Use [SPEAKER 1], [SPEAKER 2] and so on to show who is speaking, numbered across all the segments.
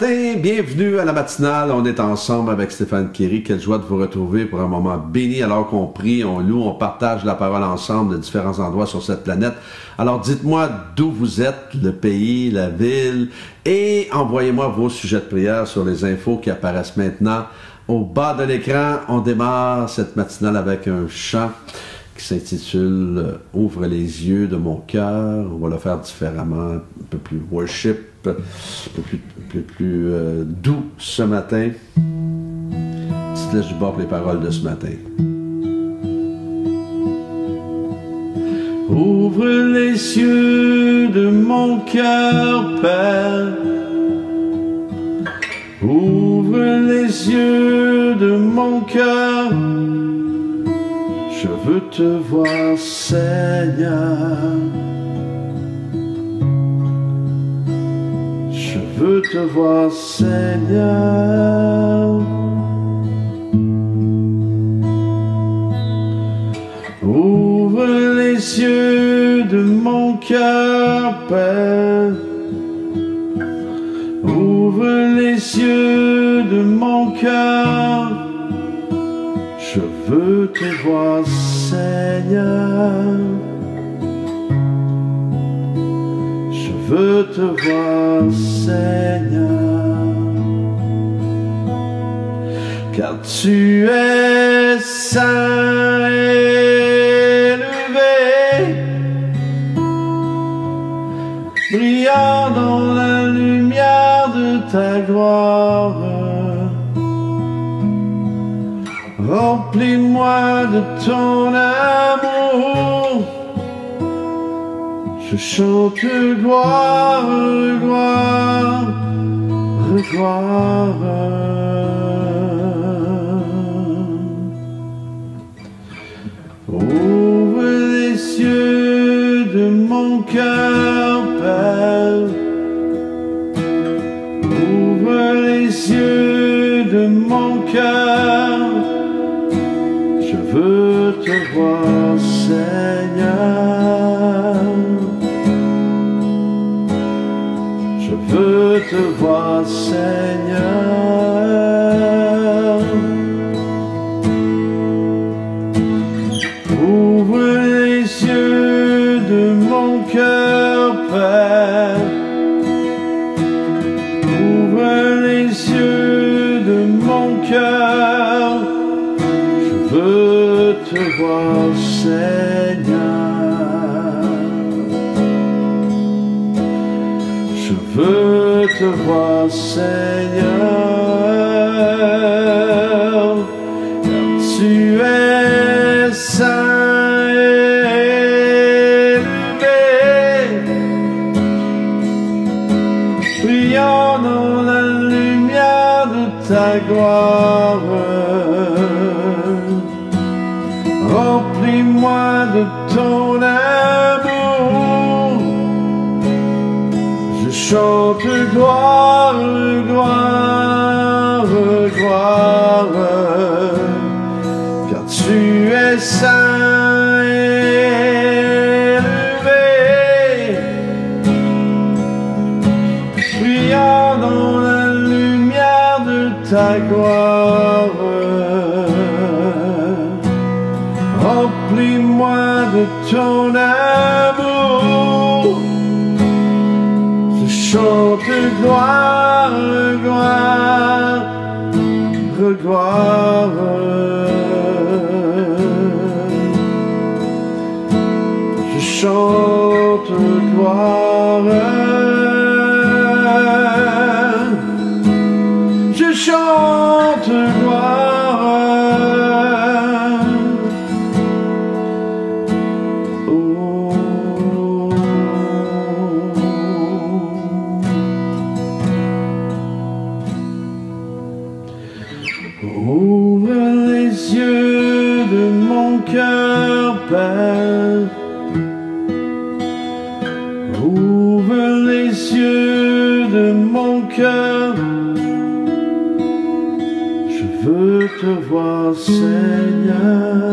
[SPEAKER 1] matin, bienvenue à la matinale. On est ensemble avec Stéphane Kéry. Quelle joie de vous retrouver pour un moment béni alors qu'on prie, on loue, on partage la parole ensemble de différents endroits sur cette planète. Alors dites-moi d'où vous êtes, le pays, la ville, et envoyez-moi vos sujets de prière sur les infos qui apparaissent maintenant. Au bas de l'écran, on démarre cette matinale avec un chant qui s'intitule « Ouvre les yeux de mon cœur ». On va le faire différemment, un peu plus worship, un peu plus doux ce matin. Petite lèche du bord pour les paroles de ce matin. Ouvre les cieux de mon cœur, Père. Ouvre les yeux de mon cœur. Je veux te voir, Seigneur. Je veux te voir, Seigneur. Ouvre les yeux de mon cœur, Père. Ouvre les yeux de mon cœur. Je veux te voir, Seigneur. Je veux te voir, Seigneur. Car tu es saint et élevé, brillant dans la lumière de ta gloire. Remplis-moi de ton amour. Je chante gloire, gloire, gloire. Ouvre les yeux de mon cœur, Père. Ouvre les yeux de mon cœur. Je veux te voir, Seigneur. Je veux te voir, Seigneur. Ouvre les yeux de mon cœur, Père. Ouvre les yeux de mon cœur. Je veux te voir, Seigneur. Je veux te voir, Seigneur. Car tu es saint et élevé, brillant dans la lumière de ta gloire. Remplis-moi de ton amour. Je chante gloire, gloire, gloire. Car tu es saint et élevé, brillant dans la lumière de ta gloire. Remplis-moi de ton amour. Je chante gloire, gloire, gloire. Je chante gloire. Je chante gloire. Ouvre les yeux de mon cœur, Père. Ouvre les yeux de mon cœur. Je veux te voir, Seigneur.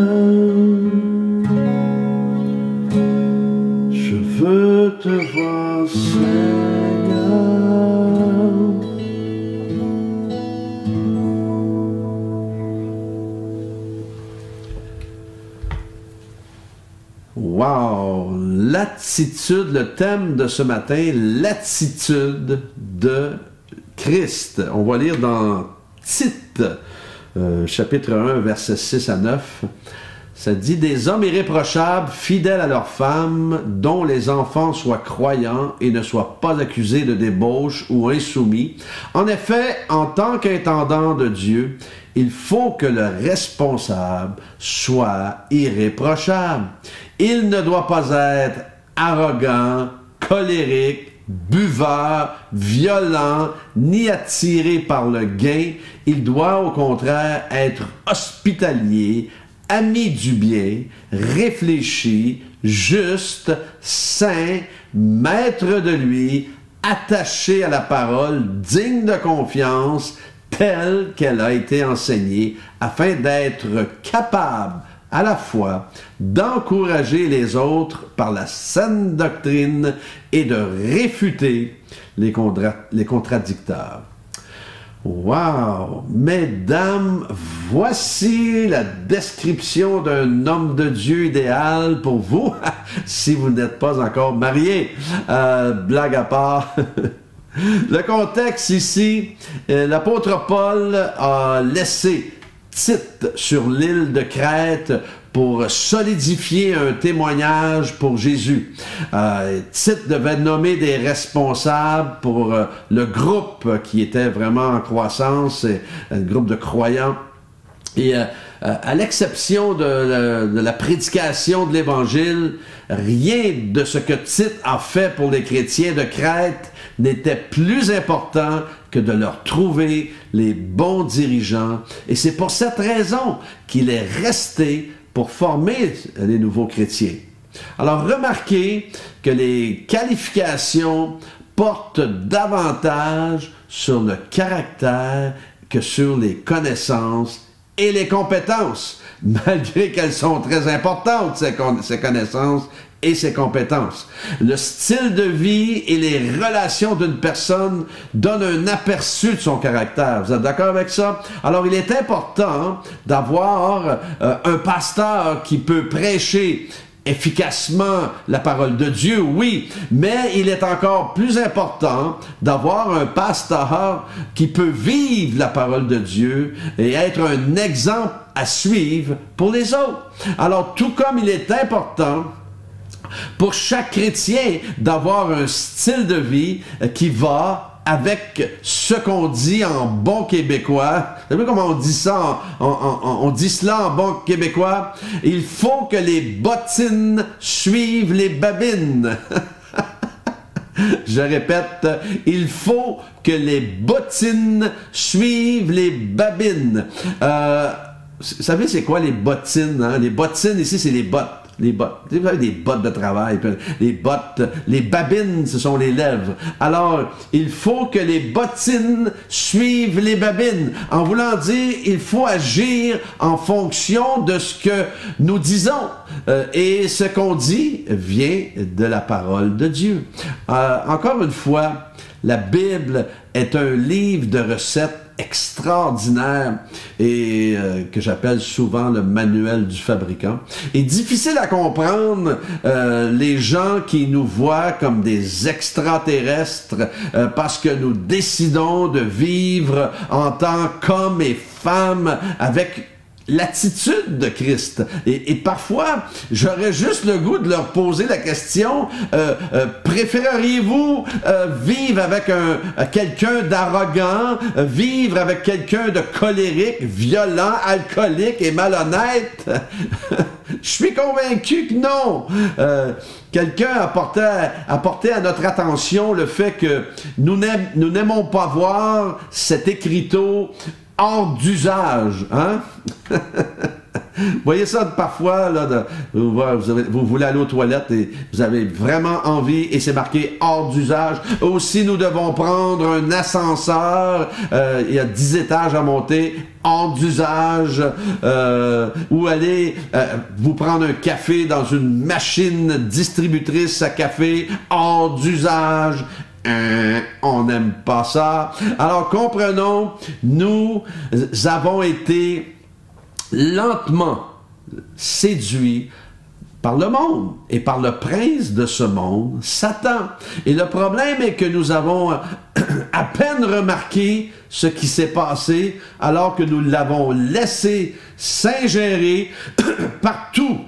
[SPEAKER 1] Je veux te voir, Seigneur. Wow! L'attitude, le thème de ce matin, l'attitude de Christ. On va lire dans Tite, chapitre 1, versets 6 à 9. Ça dit « Des hommes irréprochables, fidèles à leurs femmes, dont les enfants soient croyants et ne soient pas accusés de débauche ou insoumis. En effet, en tant qu'intendant de Dieu, il faut que le responsable soit irréprochable. Il ne doit pas être arrogant, colérique, buveur, violent, ni attiré par le gain. Il doit au contraire être hospitalier, ami du bien, réfléchi, juste, saint, maître de lui, attaché à la parole, digne de confiance, telle qu'elle a été enseignée, afin d'être capable à la fois d'encourager les autres par la saine doctrine et de réfuter les contradicteurs. Wow! Mesdames, voici la description d'un homme de Dieu idéal pour vous, si vous n'êtes pas encore marié. Blague à part. Le contexte ici, l'apôtre Paul a laissé Tite sur l'île de Crète pour solidifier un témoignage pour Jésus. Tite devait nommer des responsables pour le groupe qui était vraiment en croissance, un groupe de croyants. Et à l'exception de la prédication de l'Évangile, rien de ce que Tite a fait pour les chrétiens de Crète n'était plus important que de leur trouver les bons dirigeants. Et c'est pour cette raison qu'il est resté pour former les nouveaux chrétiens. Alors remarquez que les qualifications portent davantage sur le caractère que sur les connaissances et les compétences, malgré qu'elles sont très importantes, ces connaissances et ses compétences. Le style de vie et les relations d'une personne donnent un aperçu de son caractère. Vous êtes d'accord avec ça? Alors, il est important d'avoir un pasteur qui peut prêcher efficacement la parole de Dieu, oui, mais il est encore plus important d'avoir un pasteur qui peut vivre la parole de Dieu et être un exemple à suivre pour les autres. Alors, tout comme il est important pour chaque chrétien d'avoir un style de vie qui va avec ce qu'on dit en bon québécois. Vous savez comment on dit ça? On dit cela en bon québécois. Il faut que les bottines suivent les babines. Je répète, il faut que les bottines suivent les babines. Vous savez c'est quoi les bottines? Hein? Les bottines ici, c'est les bottes. Les bottes. Vous avez des bottes de travail. Les bottes, les babines, ce sont les lèvres. Alors, il faut que les bottines suivent les babines. En voulant dire, il faut agir en fonction de ce que nous disons. Et ce qu'on dit vient de la parole de Dieu. Encore une fois, la Bible est un livre de recettes extraordinaire et que j'appelle souvent le manuel du fabricant. Et difficile à comprendre les gens qui nous voient comme des extraterrestres parce que nous décidons de vivre en tant qu'hommes et femmes avec l'attitude de Christ. Et parfois, j'aurais juste le goût de leur poser la question, préféreriez-vous vivre avec quelqu'un d'arrogant, vivre avec quelqu'un de colérique, violent, alcoolique et malhonnête? Je suis convaincu que non. Quelqu'un a porté à notre attention le fait que nous n'aimons pas voir cet écriteau hors d'usage, hein? Vous voyez ça parfois, là, vous voulez aller aux toilettes et vous avez vraiment envie et c'est marqué hors d'usage. Aussi, nous devons prendre un ascenseur, il y a 10 étages à monter, hors d'usage, ou aller vous prendre un café dans une machine distributrice à café, hors d'usage. On n'aime pas ça. Alors comprenons, nous avons été lentement séduits par le monde et par le prince de ce monde, Satan. Et le problème est que nous avons à peine remarqué ce qui s'est passé alors que nous l'avons laissé s'ingérer partout,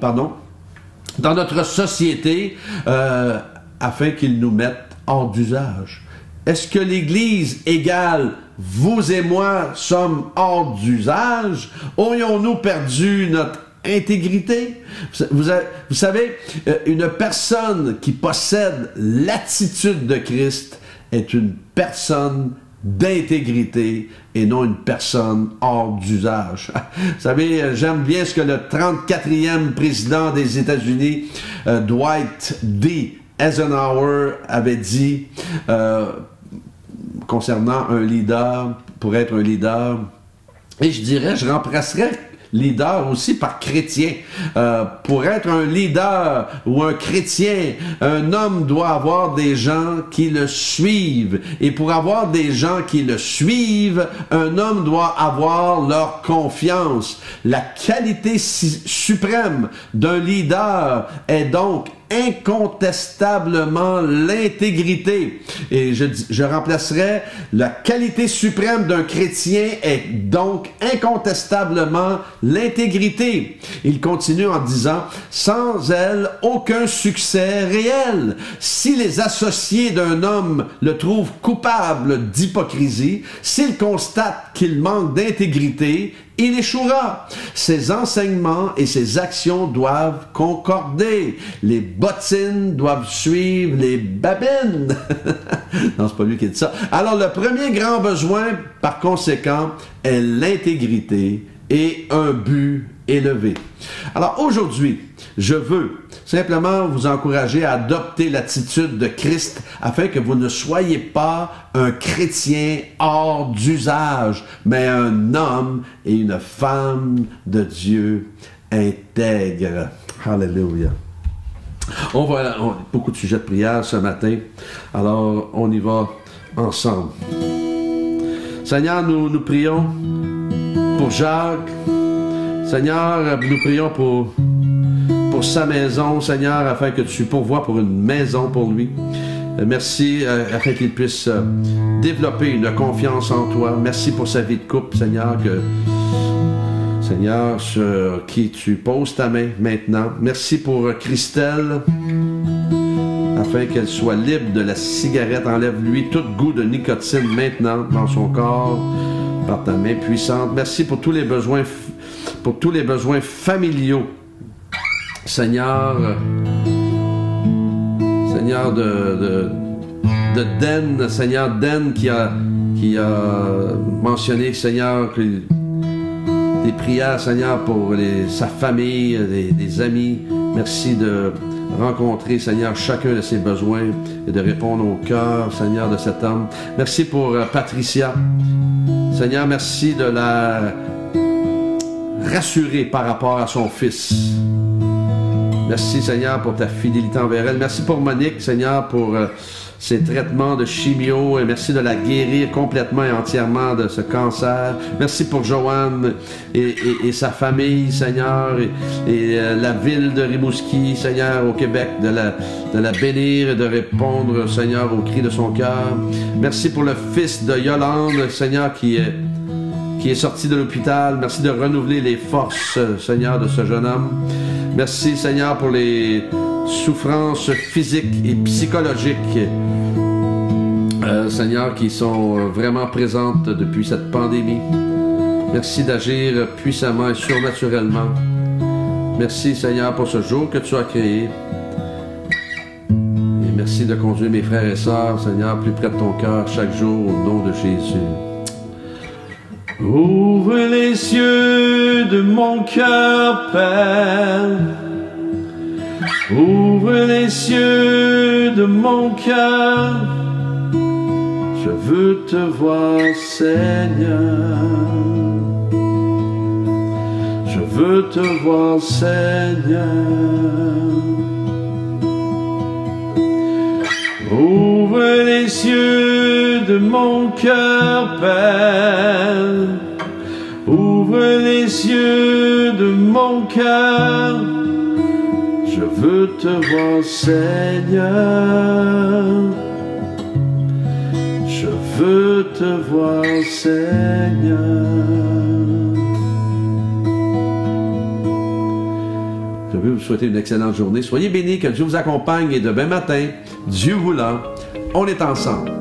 [SPEAKER 1] dans notre société afin qu'il nous mette hors d'usage. Est-ce que l'Église égale vous et moi sommes hors d'usage? Aurions-nous perdu notre intégrité? Vous savez, une personne qui possède l'attitude de Christ est une personne d'intégrité et non une personne hors d'usage. Vous savez, j'aime bien ce que le 34e président des États-Unis, Dwight D. Eisenhower, avait dit concernant un leader, pour être un leader. Et je dirais, je remplacerais leader aussi par chrétien. Pour être un leader ou un chrétien, un homme doit avoir des gens qui le suivent. Et pour avoir des gens qui le suivent, un homme doit avoir leur confiance. La qualité suprême d'un leader est donc incontestablement l'intégrité. Et je remplacerai la qualité suprême d'un chrétien est donc incontestablement l'intégrité. Il continue en disant, sans elle, aucun succès réel. Si les associés d'un homme le trouvent coupable d'hypocrisie, s'ils constatent qu'il manque d'intégrité, il échouera. Ses enseignements et ses actions doivent concorder. Les bottines doivent suivre les babines. Non, c'est pas lui qui dit ça. Alors, le premier grand besoin, par conséquent, est l'intégrité et un but élevé. Alors, aujourd'hui, je veux simplement vous encourager à adopter l'attitude de Christ afin que vous ne soyez pas un chrétien hors d'usage, mais un homme et une femme de Dieu intègre. Alléluia. On va beaucoup de sujets de prière ce matin, alors on y va ensemble. Seigneur, nous prions pour Jacques. Seigneur, nous prions pour sa maison, Seigneur, afin que tu pourvoies pour une maison pour lui. Merci afin qu'il puisse développer une confiance en toi. Merci pour sa vie de couple, Seigneur, Seigneur, sur qui tu poses ta main maintenant. Merci pour Christelle, afin qu'elle soit libre de la cigarette. Enlève-lui tout goût de nicotine maintenant dans son corps par ta main puissante. Merci pour tous les besoins familiaux. Seigneur, Seigneur de Den, Seigneur Den qui a mentionné, Seigneur, des prières, Seigneur, pour sa famille, des amis. Merci de rencontrer, Seigneur, chacun de ses besoins et de répondre au cœur, Seigneur, de cet homme. Merci pour Patricia. Seigneur, merci de la rassurer par rapport à son fils. Merci, Seigneur, pour ta fidélité envers elle. Merci pour Monique, Seigneur, pour ses traitements de chimio. Et merci de la guérir complètement et entièrement de ce cancer. Merci pour Joanne et sa famille, Seigneur, et la ville de Rimouski, Seigneur, au Québec, de la bénir et de répondre, Seigneur, aux cris de son cœur. Merci pour le fils de Yolande, Seigneur, qui est sorti de l'hôpital. Merci de renouveler les forces, Seigneur, de ce jeune homme. Merci, Seigneur, pour les souffrances physiques et psychologiques, Seigneur, qui sont vraiment présentes depuis cette pandémie. Merci d'agir puissamment et surnaturellement. Merci, Seigneur, pour ce jour que tu as créé. Et merci de conduire mes frères et sœurs, Seigneur, plus près de ton cœur chaque jour au nom de Jésus. Ouvre les cieux de mon cœur, Père. Ouvre les cieux de mon cœur. Je veux te voir, Seigneur. Je veux te voir, Seigneur. Ouvre les cieux de mon cœur, Père. Ouvre les cieux de mon cœur. Je veux te voir, Seigneur. Je veux te voir, Seigneur. Je veux vous souhaiter une excellente journée. Soyez bénis, que Dieu vous accompagne et demain matin, Dieu voulant, on est ensemble.